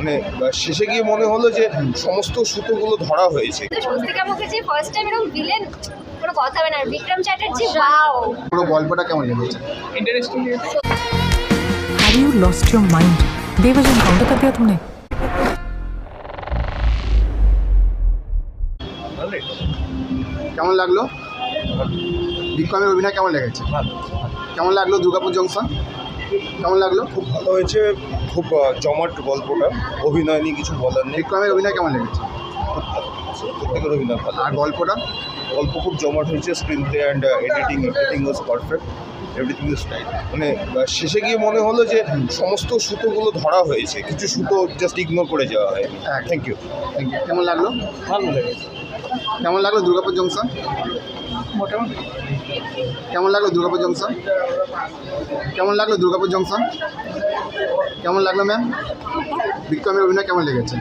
মানে শেষে গিয়ে মনে হলো যে সমস্ত সুতোগুলো ধরা হয়েছে। স্বস্তিকা মুখার্জি ফার্স্ট টাইম এরকম ভিলেন, কোনো কথা হবে না। বিক্রম চ্যাটার্জি ওয়াও, পুরো গল্পটা কেমন লেগেছে? Interesting. Have you lost your mind? बेवजह काउंटर कर दिया तुमने। কেমন লাগলো? বিক্রমের অভিনয় কেমন লেগেছে? কেমন লাগলো? দুর্গাপুর জংশন কেমন লাগলো? খুব ভালো হয়েছে, খুব জমাট গল্পটা, অভিনয় নিয়ে কিছু বলার নেই। বিক্রমের অভিনয় কেমন লেগেছে? প্রত্যেকের অভিনয় ভালো। আর গল্পটা? গল্প খুব জমাট হয়েছে, screen play and editing was perfect, everything is right. মানে শেষে গিয়ে মনে হলো যে সমস্ত সুতোগুলো ধরা হয়েছে, কিছু সুতো জাস্ট ইগনোর করে যাওয়া হয়। Thank you. কেমন লাগলো? ভালো লেগেছে। কেমন লাগলো দুর্গাপুর জংশন? মোটামুটি। কেমন লাগলো দুর্গাপুর জংশন? কেমন লাগলো দুর্গাপুর জংশন? কেমন লাগলো ম্যাম? বিক্রমের অভিনয় কেমন লেগেছে?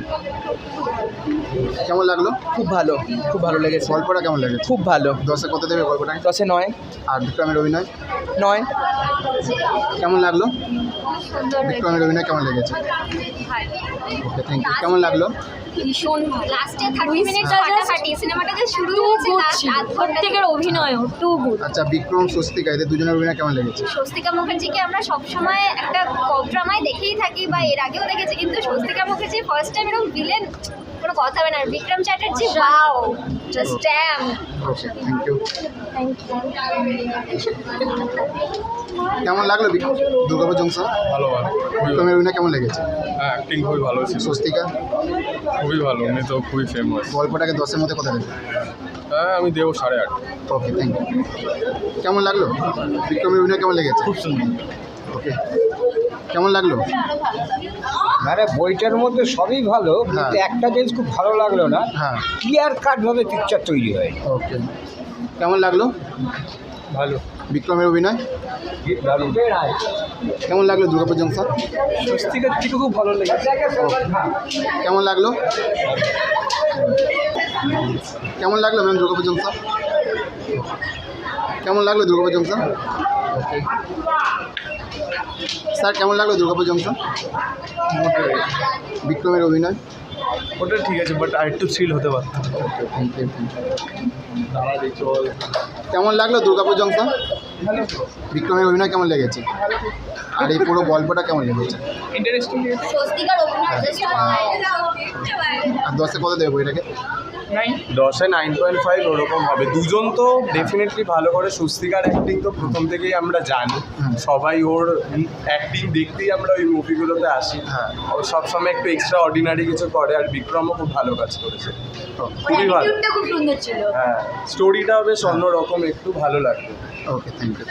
কেমন লাগলো? খুব ভালো লেগেছে। গল্পটা কেমন লেগেছে? খুব ভালো। 10-এ কত দেবে গল্পটা? 10-এ 9। আর বিক্রমের অভিনয় 9। কেমন লাগলো? সুন্দর বিক্রমের অভিনয় কেমন লেগেছে? ওকে, থ্যাংক ইউ। কেমন লাগলো? ভীষণ লাস্টে 30 মিনিট ফাটাফাটি, সিনেমাটা যে শুরু হয়েছে লাস্ট আধ ঘন্টা থেকে অভিনয় টু গুড। আচ্ছা, বিক্রম স্বস্তিকা এদের দুজনের অভিনয় কেমন লেগেছে? স্বস্তিকা মুখার্জিকে আমরা সবসময় একটা কপ ড্রামায় দেখেই থাকি বা এর আগেও দেখেছি, কিন্তু স্বস্তিকা মুখার্জি ফার্স্ট টাইম এরকম ভিলেন, কোনো কথা হবে না। Bikram Chatterjee wow, just damn. Okay, thank you. Thank you. কেমন লাগলো দুর্গাপুর জংশন? ভালো বিক্রমের অভিনয় কেমন লেগেছে? হ্যাঁ, অ্যাক্টিং খুবই ভালো ছিল। স্বস্তিকা খুবই ভালো, উনি তো খুবই ফেমাস। গল্পটাকে 10-এর মধ্যে কত দেবে? হ্যাঁ, আমি দেবো 8.5। ওকে, থ্যাংক ইউ। কেমন লাগলো? বিক্রমের অভিনয় কেমন লেগেছে? খুব সুন্দর। ওকে, কেমন লাগলো? মানে বইটার মধ্যে সবই ভালো, কিন্তু একটা জিনিস খুব ভালো লাগলো না, হ্যাঁ, ক্লিয়ার কাটভাবে পিকচার তৈরি হয়। ওকে। কেমন লাগলো? ভালো। বিক্রমের অভিনয় কেমন লাগলো? দুর্গাপুর জংশন স্বস্তিকার থেকে খুব ভালো লেগেছে। কেমন লাগলো? কেমন লাগলো ম্যাম দুর্গাপুর জংশন? কেমন লাগলো দুর্গাপুর জংশন? ওকে স্যার, কেমন লাগলো দুর্গাপুর জংশন? বিক্রমের অভিনয় ওটা ঠিক আছে, বাট আর একটু থ্রিল হতে পারত। কেমন লাগলো দুর্গাপুর জংশন? বিক্রমের অভিনয় কেমন লেগেছে? আর এই পুরো গল্পটা কেমন লেগেছে? ইন্টারেস্টিং। স্বস্তিকার অভিনয় জাস্ট আর 10-এ কত দেবে বইটাকে? 10-এ 9.5 ওরকম হবে। দুজন তো ডেফিনেটলি ভালো করে। স্বস্তিকার অ্যাক্টিং তো প্রথম থেকেই আমরা জানি, সবাই ওর অ্যাক্টিং দেখতেই আমরা ওই মুভিগুলোতে আসি। হ্যাঁ, ও সবসময় একটু এক্সট্রা অর্ডিনারি কিছু করে, আর বিক্রমও খুব ভালো কাজ করেছে, খুবই ভালো। খুব সুন্দর ছিল। হ্যাঁ, স্টোরিটা বেশ অন্যরকম, একটু ভালো লাগবে। ওকে, থ্যাংক ইউ।